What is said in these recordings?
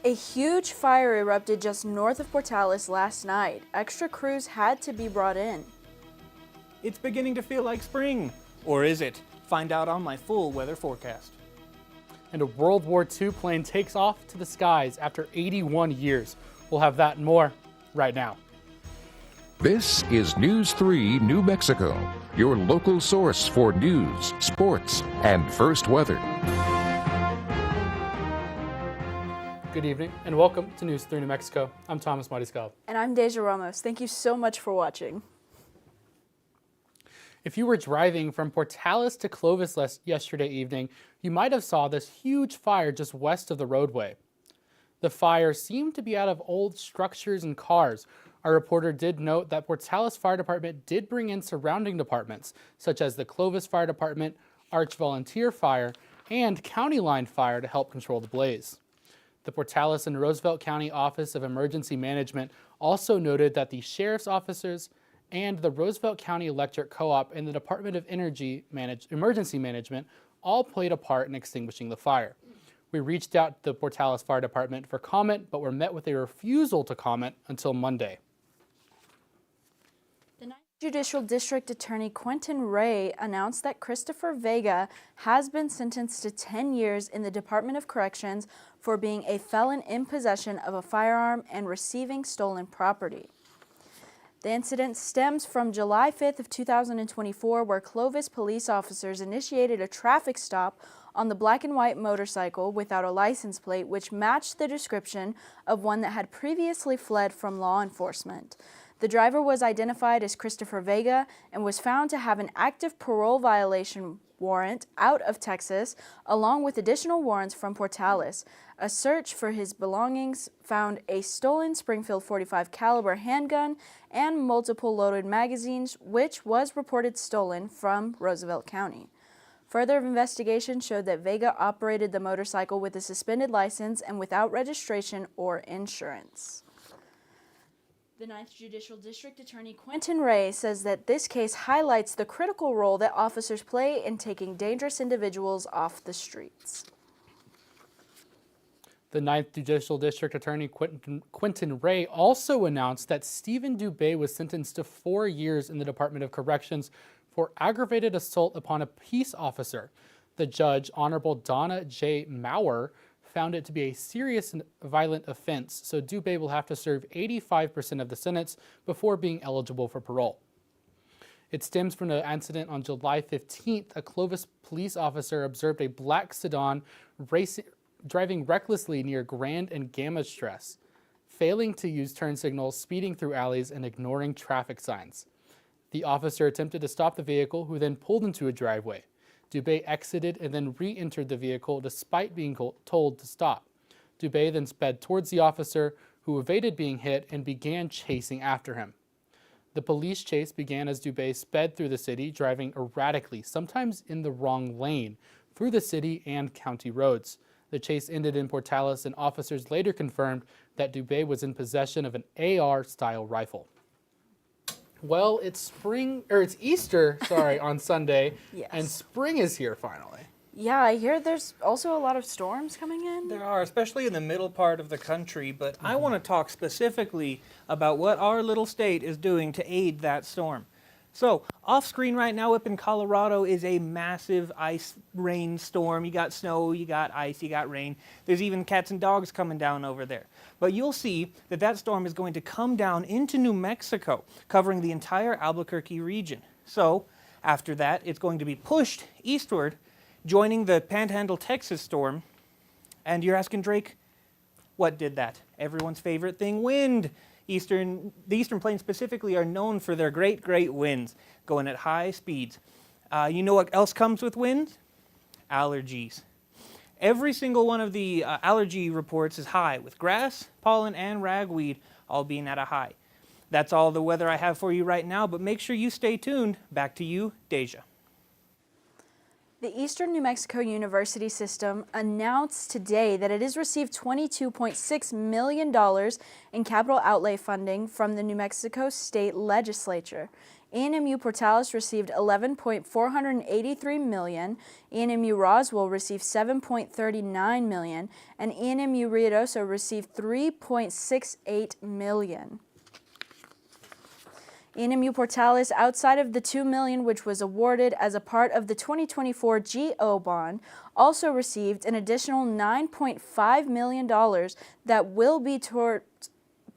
A huge fire erupted just north of Portales last night. Extra crews had to be brought in. It's beginning to feel like spring. Or is it? Find out on my full weather forecast. And a World War II plane takes off to the skies after 81 years. We'll have that and more right now. This is News 3 New Mexico, your local source for news, sports, and first weather. Good evening and welcome to News 3 New Mexico. I'm Thomas Mariscal. And I'm Deja Ramos. Thank you so much for watching. If you were driving from Portales to Clovis yesterday evening, you might have saw this huge fire just west of the roadway. The fire seemed to be out of old structures and cars. Our reporter did note that Portales Fire Department did bring in surrounding departments, such as the Clovis Fire Department, Arch Volunteer Fire, and County Line Fire to help control the blaze. The Portales and Roosevelt County Office of Emergency Management also noted that the sheriff's officers and the Roosevelt County Electric Co-op and the Department of Emergency Management all played a part in extinguishing the fire. We reached out to the Portales Fire Department for comment, but were met with a refusal to comment until Monday. The 9th Judicial District Attorney Quentin Ray announced that Christopher Vega has been sentenced to 10 years in the Department of Corrections for being a felon in possession of a firearm and receiving stolen property. The incident stems from July 5th of 2024, where Clovis police officers initiated a traffic stop on the black and white motorcycle without a license plate, which matched the description of one that had previously fled from law enforcement. The driver was identified as Christopher Vega and was found to have an active parole violation warrant out of Texas, along with additional warrants from Portales. A search for his belongings found a stolen Springfield .45 caliber handgun and multiple loaded magazines, which was reported stolen from Roosevelt County. Further investigation showed that Vega operated the motorcycle with a suspended license and without registration or insurance. The 9th Judicial District Attorney Quentin Ray says that this case highlights the critical role that officers play in taking dangerous individuals off the streets. The 9th Judicial District Attorney Quentin Ray also announced that Stephen Dubé was sentenced to 4 years in the Department of Corrections for aggravated assault upon a peace officer. The judge, Honorable Donna J. Maurer, found it to be a serious and violent offense, so Dubé will have to serve 85% of the sentence before being eligible for parole. It stems from the incident on July 15th. A Clovis police officer observed a black sedan driving recklessly near Grand and Gamma Stress, failing to use turn signals, speeding through alleys, and ignoring traffic signs. The officer attempted to stop the vehicle, who then pulled into a driveway. Dubé exited and then re-entered the vehicle despite being told to stop. Dubé then sped towards the officer, who evaded being hit and began chasing after him. The police chase began as Dubé sped through the city, driving erratically, sometimes in the wrong lane, through the city and county roads. The chase ended in Portales, and officers later confirmed that Dubé was in possession of an AR-style rifle. Well, it's Easter, on Sunday, Yes. And spring is here finally. Yeah, I hear there's also a lot of storms coming in. There are, especially in the middle part of the country, but I want to talk specifically about what our little state is doing to aid that storm. So, off screen right now up in Colorado is a massive ice rain storm. You got snow, you got ice, you got rain. There's even cats and dogs coming down over there. But you'll see that that storm is going to come down into New Mexico, covering the entire Albuquerque region. So, after that, it's going to be pushed eastward, joining the Panhandle, Texas storm. And you're asking, Drake, what did that? Everyone's favorite thing, wind. The Eastern Plains specifically are known for their great, great winds, going at high speeds. You know what else comes with wind? Allergies. Every single one of the allergy reports is high, with grass, pollen, and ragweed all being at a high. That's all the weather I have for you right now, but make sure you stay tuned. Back to you, Deja. The Eastern New Mexico University System announced today that it has received $22.6 million in capital outlay funding from the New Mexico State Legislature. ENMU Portales received $11.483 million, ENMU Roswell received $7.39 million, and ENMU Ruidoso received $3.68 million. ENMU Portales, outside of the $2 million which was awarded as a part of the 2024 GO bond, also received an additional $9.5 million that will be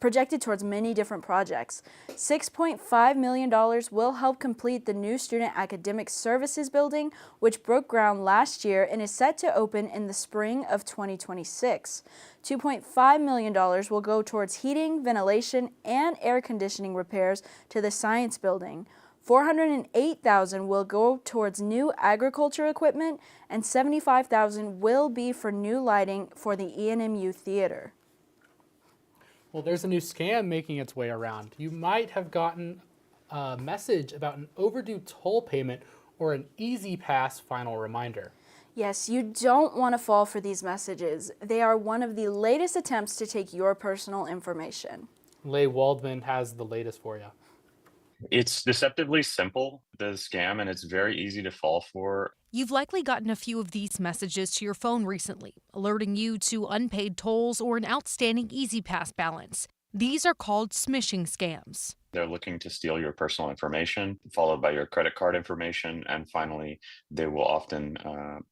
projected towards many different projects. $6.5 million will help complete the new Student Academic Services building, which broke ground last year and is set to open in the spring of 2026. $2.5 million will go towards heating, ventilation, and air conditioning repairs to the Science Building. $408,000 will go towards new agriculture equipment, and $75,000 will be for new lighting for the ENMU Theater. Well, there's a new scam making its way around. You might have gotten a message about an overdue toll payment or an Easy Pass final reminder. Yes, you don't want to fall for these messages. They are one of the latest attempts to take your personal information. Leigh Waldman has the latest for you. It's deceptively simple, the scam, and it's very easy to fall for. You've likely gotten a few of these messages to your phone recently, alerting you to unpaid tolls or an outstanding Easy Pass balance. These are called smishing scams. They're looking to steal your personal information, followed by your credit card information, and finally, they will often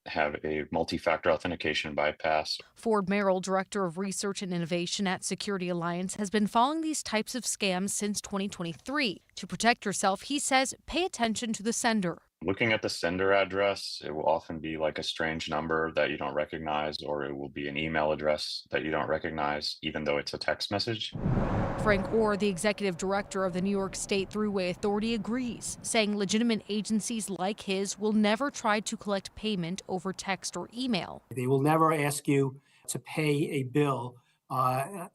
have a multi-factor authentication bypass. Ford Merrill, Director of Research and Innovation at Security Alliance, has been following these types of scams since 2023. To protect yourself, he says, pay attention to the sender. Looking at the sender address, it will often be like a strange number that you don't recognize, or it will be an email address that you don't recognize, even though it's a text message. Frank Orr, the executive director of the New York State Thruway Authority, agrees, saying legitimate agencies like his will never try to collect payment over text or email. They will never ask you to pay a bill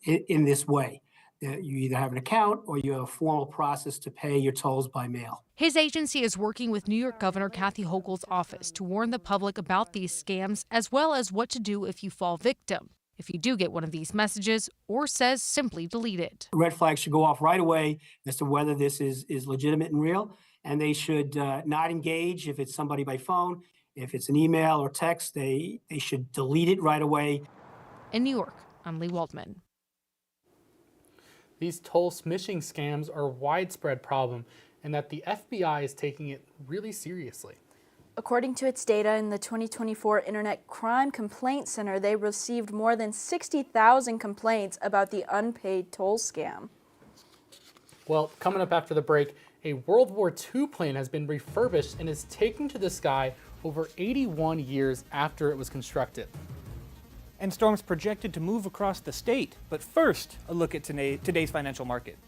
in this way. You either have an account or you have a formal process to pay your tolls by mail. His agency is working with New York Governor Kathy Hochul's office to warn the public about these scams, as well as what to do if you fall victim. If you do get one of these messages, Orr says simply delete it. Red flags should go off right away as to whether this is legitimate and real, and they should not engage if it's somebody by phone. If it's an email or text, they should delete it right away. In New York, I'm Leigh Waldman. These toll smishing scams are a widespread problem and that the FBI is taking it really seriously. According to its data in the 2024 Internet Crime Complaint Center, they received more than 60,000 complaints about the unpaid toll scam. Well, coming up after the break, a World War II plane has been refurbished and is taken to the sky over 81 years after it was constructed. And storms projected to move across the state. But first, a look at today's financial market.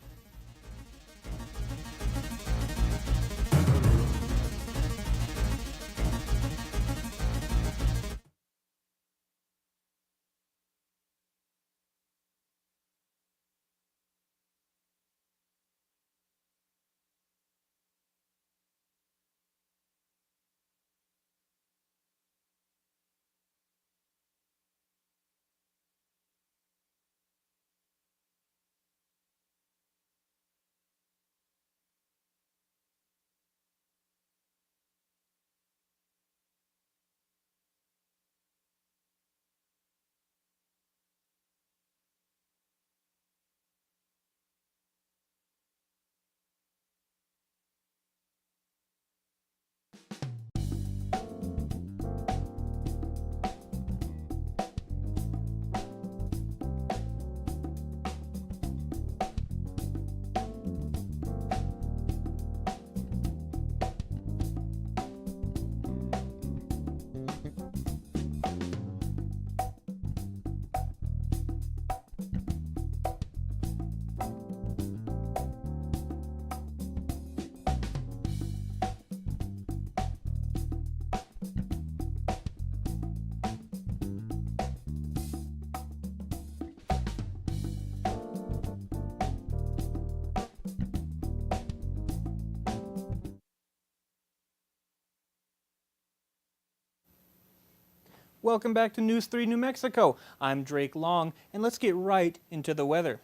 Welcome back to News 3 New Mexico. I'm Drake Long, and let's get right into the weather.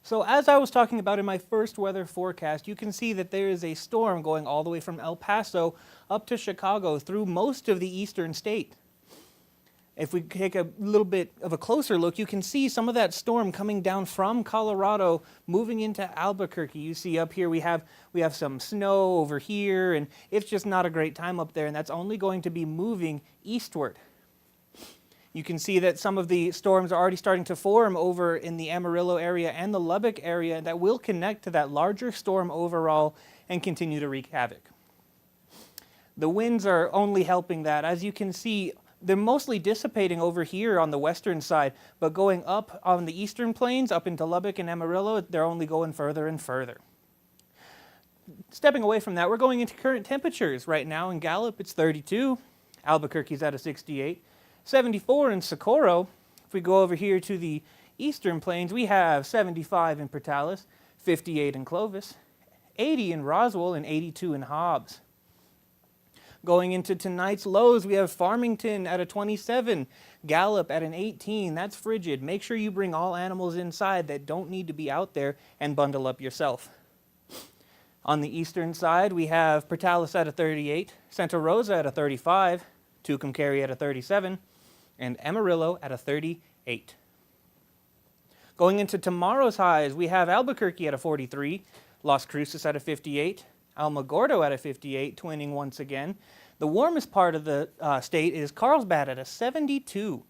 So as I was talking about in my first weather forecast, you can see that there is a storm going all the way from El Paso up to Chicago through most of the eastern state. If we take a little bit of a closer look, you can see some of that storm coming down from Colorado, moving into Albuquerque. You see up here we have some snow over here, and it's just not a great time up there, and that's only going to be moving eastward. You can see that some of the storms are already starting to form over in the Amarillo area and the Lubbock area that will connect to that larger storm overall and continue to wreak havoc. The winds are only helping that. As you can see, they're mostly dissipating over here on the western side, but going up on the eastern plains, up into Lubbock and Amarillo, they're only going further and further. Stepping away from that, we're going into current temperatures. Right now in Gallup, it's 32. Albuquerque's at a 68. 74 in Socorro. If we go over here to the eastern plains, we have 75 in Portales, 58 in Clovis, 80 in Roswell, and 82 in Hobbs. Going into tonight's lows, we have Farmington at a 27, Gallup at an 18. That's frigid. Make sure you bring all animals inside that don't need to be out there and bundle up yourself. On the eastern side, we have Portales at a 38, Santa Rosa at a 35, Tucumcari at a 37, and Amarillo at a 38. Going into tomorrow's highs, we have Albuquerque at a 43, Las Cruces at a 58, Alamogordo at a 58, twinning once again. The warmest part of the state is Carlsbad at a 72.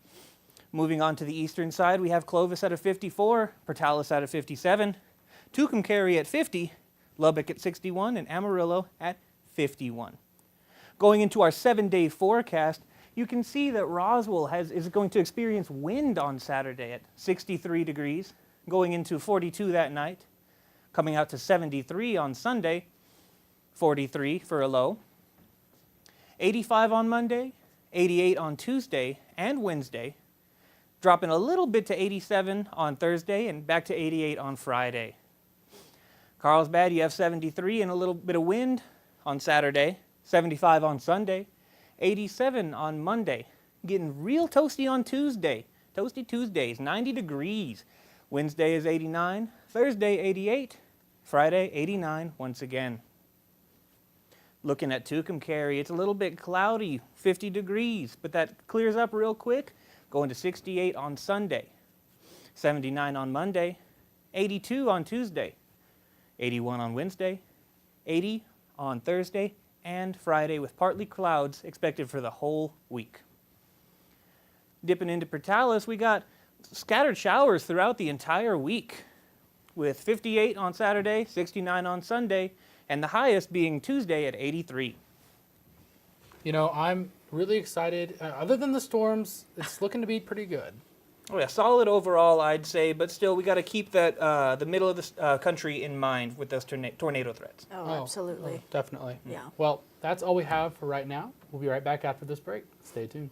Moving on to the eastern side, we have Clovis at a 54, Portales at a 57, Tucumcari at 50, Lubbock at 61, and Amarillo at 51. Going into our 7-day forecast, you can see that Roswell is going to experience wind on Saturday at 63 degrees, going into 42 that night, coming out to 73 on Sunday, 43 for a low, 85 on Monday, 88 on Tuesday and Wednesday, dropping a little bit to 87 on Thursday and back to 88 on Friday. Carlsbad, you have 73 and a little bit of wind on Saturday, 75 on Sunday, 87 on Monday, getting real toasty on Tuesday. Toasty Tuesdays, 90 degrees. Wednesday is 89, Thursday 88, Friday 89 once again. Looking at Tucumcari, it's a little bit cloudy, 50 degrees, but that clears up real quick, going to 68 on Sunday, 79 on Monday, 82 on Tuesday, 81 on Wednesday, 80 on Thursday, and Friday with partly clouds expected for the whole week. Dipping into Portales, we got scattered showers throughout the entire week with 58 on Saturday, 69 on Sunday, and the highest being Tuesday at 83. You know, I'm really excited. Other than the storms, it's looking to be pretty good. Oh yeah, solid overall, I'd say, but still we got to keep that the middle of the country in mind with those tornado threats. Oh, absolutely. Definitely. Yeah. Well, that's all we have for right now. We'll be right back after this break. Stay tuned.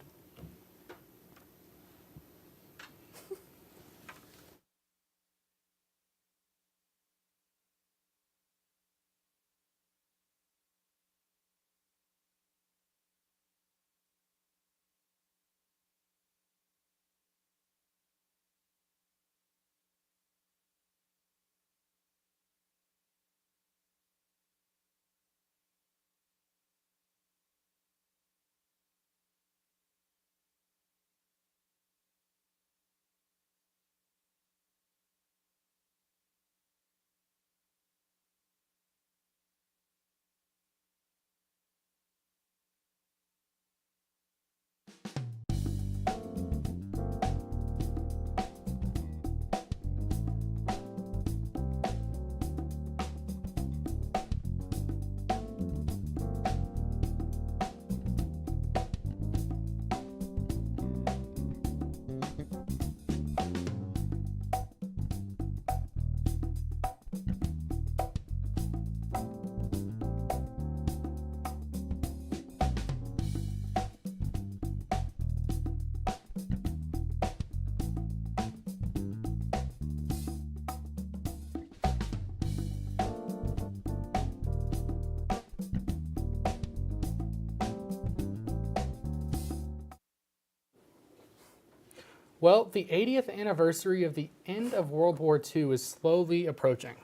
Well, the 80th anniversary of the end of World War II is slowly approaching.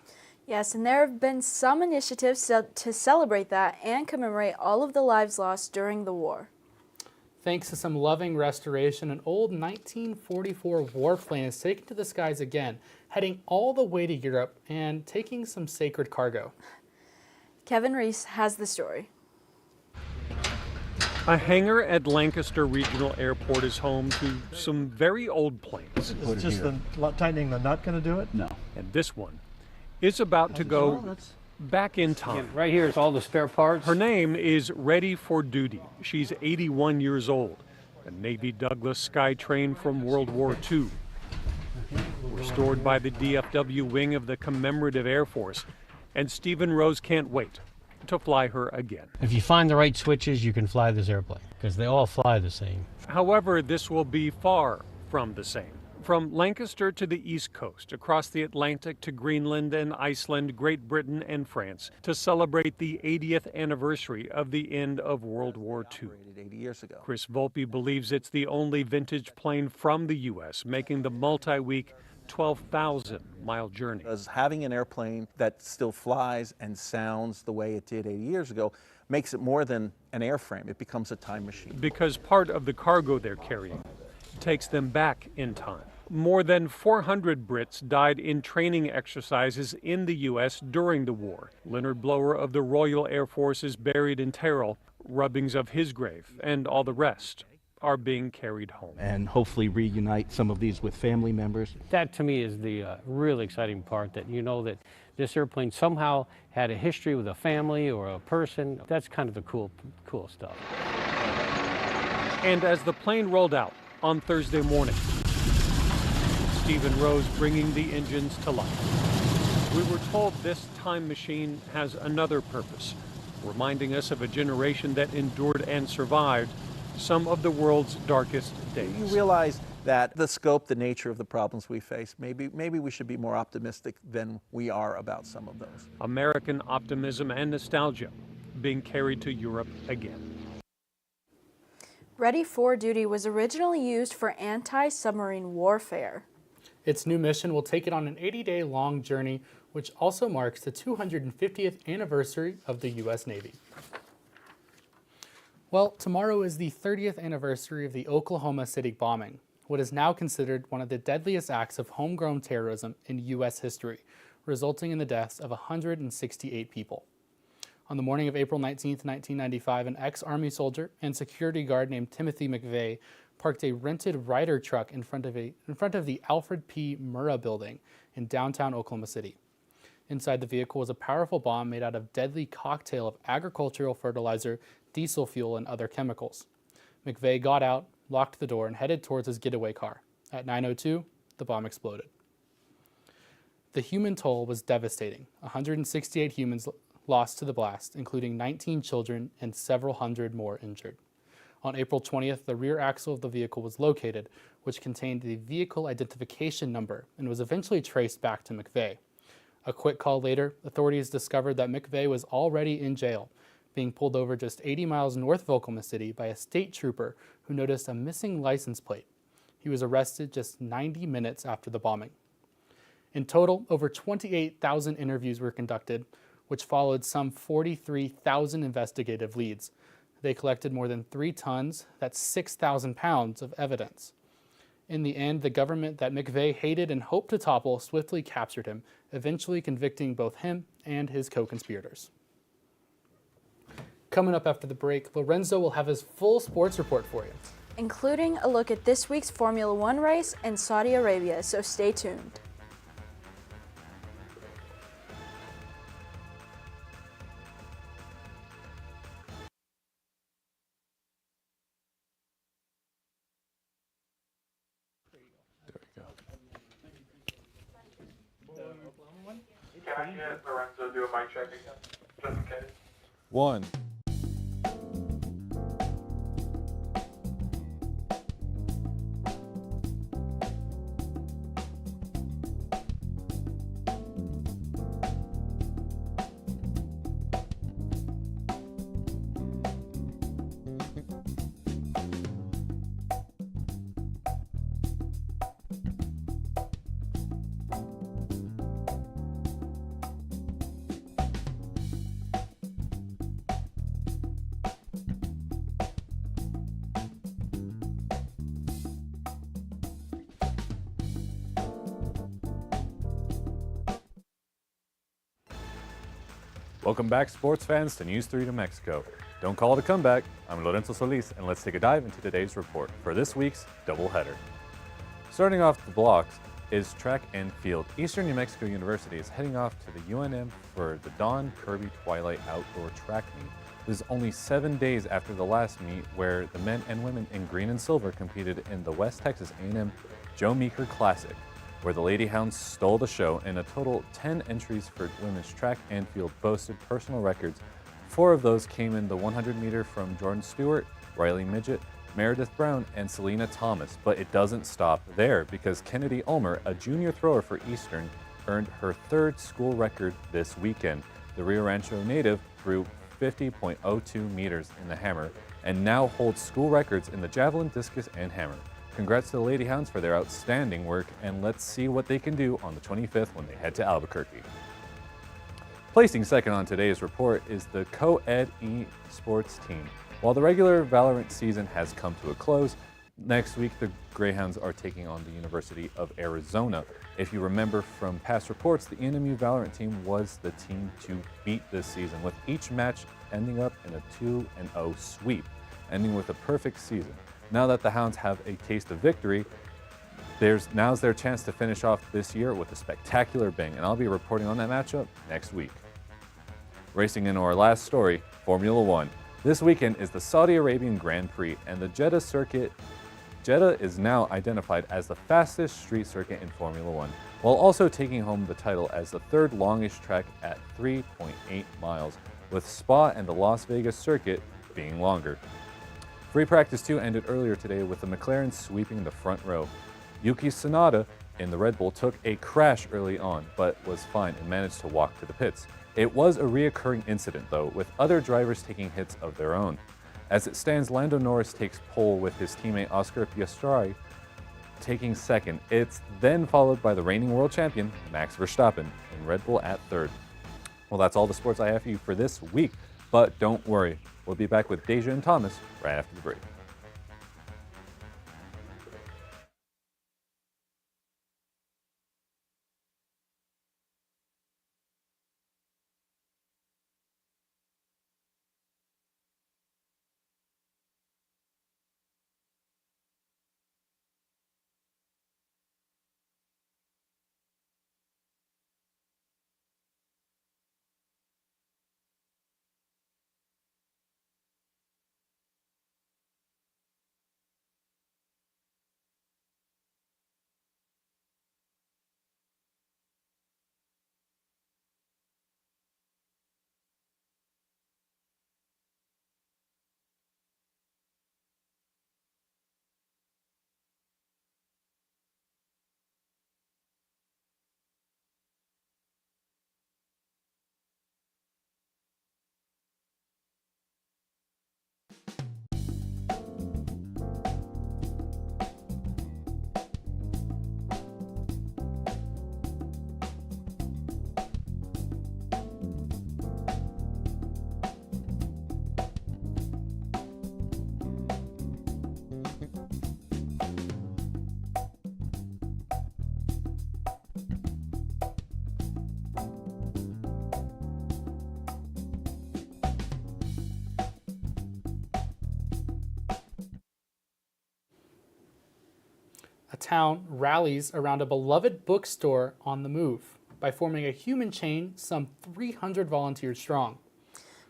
Yes, and there have been some initiatives to celebrate that and commemorate all of the lives lost during the war. Thanks to some loving restoration, an old 1944 warplane is taken to the skies again, heading all the way to Europe and taking some sacred cargo. Kevin Reese has the story. A hangar at Lancaster Regional Airport is home to some very old planes. Is just tightening the nut going to do it? No. And this one is about to go back in time. Right here is all the spare parts. Her name is Ready for Duty. She's 81 years old. A Navy Douglas Skytrain from World War II. Restored by the DFW wing of the Commemorative Air Force. And Stephen Rose can't wait to fly her again. If you find the right switches, you can fly this airplane because they all fly the same. However, this will be far from the same. From Lancaster to the East Coast, across the Atlantic to Greenland and Iceland, Great Britain and France, to celebrate the 80th anniversary of the end of World War II. 80 years ago. Chris Volpe believes it's the only vintage plane from the U.S., making the multi-week 12,000-mile journey. Because having an airplane that still flies and sounds the way it did 80 years ago makes it more than an airframe. It becomes a time machine. Because part of the cargo they're carrying takes them back in time. More than 400 Brits died in training exercises in the U.S. during the war. Leonard Blower of the Royal Air Force is buried in Terrell. Rubbings of his grave and all the rest are being carried home. And hopefully reunite some of these with family members. That to me is the really exciting part, that you know that this airplane somehow had a history with a family or a person. That's kind of the cool stuff. And as the plane rolled out on Thursday morning, Stephen Rose bringing the engines to life. We were told this time machine has another purpose, reminding us of a generation that endured and survived some of the world's darkest days. You realize that the scope, the nature of the problems we face, maybe we should be more optimistic than we are about some of those. American optimism and nostalgia being carried to Europe again. Ready for Duty was originally used for anti-submarine warfare. Its new mission will take it on an 80-day long journey, which also marks the 250th anniversary of the U.S. Navy. Well, tomorrow is the 30th anniversary of the Oklahoma City bombing, what is now considered one of the deadliest acts of homegrown terrorism in U.S. history, resulting in the deaths of 168 people. On the morning of April 19, 1995, an ex-Army soldier and security guard named Timothy McVeigh parked a rented Ryder truck in front of the Alfred P. Murrah building in downtown Oklahoma City. Inside the vehicle was a powerful bomb made out of deadly cocktail of agricultural fertilizer, diesel fuel, and other chemicals. McVeigh got out, locked the door, and headed towards his getaway car. At 9:02, the bomb exploded. The human toll was devastating. 168 humans lost to the blast, including 19 children and several hundred more injured. On April 20th, the rear axle of the vehicle was located, which contained the vehicle identification number and was eventually traced back to McVeigh. A quick call later, authorities discovered that McVeigh was already in jail, being pulled over just 80 miles north of Oklahoma City by a state trooper who noticed a missing license plate. He was arrested just 90 minutes after the bombing. In total, over 28,000 interviews were conducted, which followed some 43,000 investigative leads. They collected more than 3 tons, that's 6,000 pounds of evidence. In the end, the government that McVeigh hated and hoped to topple swiftly captured him, eventually convicting both him and his co-conspirators. Coming up after the break, Lorenzo will have his full sports report for you, including a look at this week's Formula One race in Saudi Arabia, so stay tuned. Can I get Lorenzo do a mic check again, just in case? 1. Welcome back, sports fans, to News 3 New Mexico. Don't call it a comeback. I'm Lorenzo Solis, and let's take a dive into today's report for this week's doubleheader. Starting off the blocks is track and field. Eastern New Mexico University is heading off to the UNM for the Dawn Kirby Twilight Outdoor Track Meet. This is only 7 days after the last meet, where the men and women in green and silver competed in the West Texas A&M Joe Meeker Classic, where the Lady Hounds stole the show. In a total 10 entries for women's track and field boasted personal records. 4 of those came in the 100-meter from Jordan Stewart, Riley Midget, Meredith Brown, and Selena Thomas. But it doesn't stop there, because Kennedy Ulmer, a junior thrower for Eastern, earned her 3rd school record this weekend. The Rio Rancho native threw 50.02 meters in the hammer and now holds school records in the javelin, discus, and hammer. Congrats to the Lady Hounds for their outstanding work, and let's see what they can do on the 25th when they head to Albuquerque. Placing second on today's report is the co-ed e-sports team. While the regular Valorant season has come to a close, next week the Greyhounds are taking on the University of Arizona. If you remember from past reports, the ENMU Valorant team was the team to beat this season, with each match ending up in a 2-0 sweep, ending with a perfect season. Now that the Hounds have a taste of victory, now's their chance to finish off this year with a spectacular bang, and I'll be reporting on that matchup next week. Racing into our last story, Formula One. This weekend is the Saudi Arabian Grand Prix, and the Jeddah circuit. Jeddah is now identified as the fastest street circuit in Formula One, while also taking home the title as the 3rd longest track at 3.8 miles, with Spa and the Las Vegas circuit being longer. Free practice 2 ended earlier today with the McLaren sweeping the front row. Yuki Tsunoda in the Red Bull took a crash early on, but was fine and managed to walk to the pits. It was a reoccurring incident, though, with other drivers taking hits of their own. As it stands, Lando Norris takes pole with his teammate Oscar Piastri taking second. It's then followed by the reigning world champion, Max Verstappen, in Red Bull at 3rd. Well, that's all the sports I have for you for this week, but don't worry. We'll be back with Deja and Thomas right after the break. A town rallies around a beloved bookstore on the move by forming a human chain some 300 volunteers strong.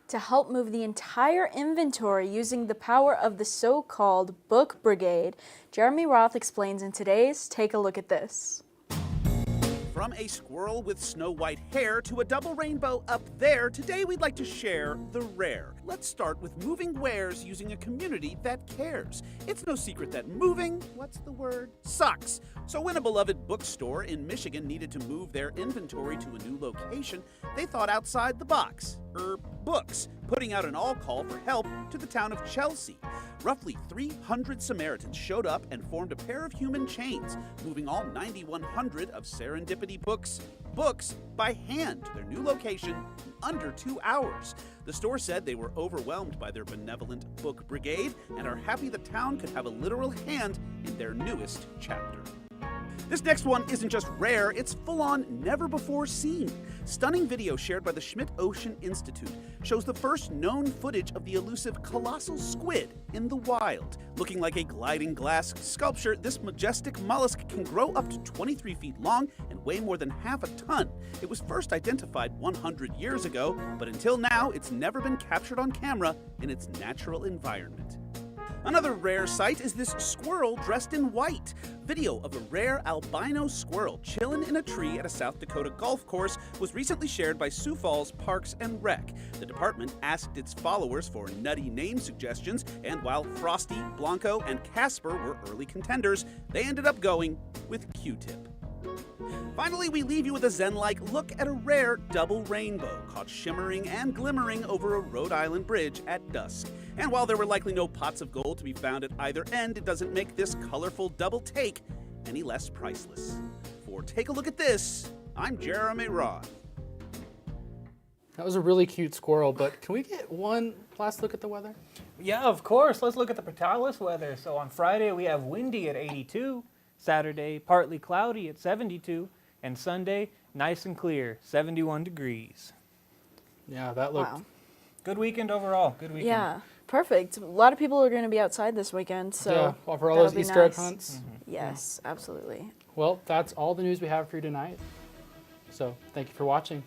To help move the entire inventory using the power of the so-called Book Brigade, Jeremy Roth explains in today's Take a Look at This. From a squirrel with snow white hair to a double rainbow up there, today we'd like to share the rare. Let's start with moving wares using a community that cares. It's no secret that moving, what's the word? Sucks. So when a beloved bookstore in Michigan needed to move their inventory to a new location, they thought outside the box. Books, putting out an all-call for help to the town of Chelsea. Roughly 300 Samaritans showed up and formed a pair of human chains, moving all 9,100 of Serendipity books by hand to their new location in under 2 hours. The store said they were overwhelmed by their benevolent Book Brigade and are happy the town could have a literal hand in their newest chapter. This next one isn't just rare, it's full-on never before seen. Stunning video shared by the Schmidt Ocean Institute shows the first known footage of the elusive colossal squid in the wild. Looking like a gliding glass sculpture, this majestic mollusk can grow up to 23 feet long and weigh more than half a ton. It was first identified 100 years ago, but until now, it's never been captured on camera in its natural environment. Another rare sight is this squirrel dressed in white. Video of a rare albino squirrel chilling in a tree at a South Dakota golf course was recently shared by Sioux Falls Parks and Rec. The department asked its followers for nutty name suggestions, and while Frosty, Blanco, and Casper were early contenders, they ended up going with Q-Tip. Finally, we leave you with a zen-like look at a rare double rainbow caught shimmering and glimmering over a Rhode Island bridge at dusk. And while there were likely no pots of gold to be found at either end, it doesn't make this colorful double take any less priceless. For Take a Look at This, I'm Jeremy Roth. That was a really cute squirrel, but can we get one last look at the weather? Yeah, of course. Let's look at the Portales weather. So on Friday, we have windy at 82. Saturday, partly cloudy at 72. And Sunday, nice and clear, 71 degrees. Yeah, that looked... Wow. Good weekend overall. Good weekend. Yeah, perfect. A lot of people are going to be outside this weekend, so yeah, for all that'll those be Easter egg nice. hunts. Yes, absolutely. Well, that's all the news we have for you tonight. So thank you for watching.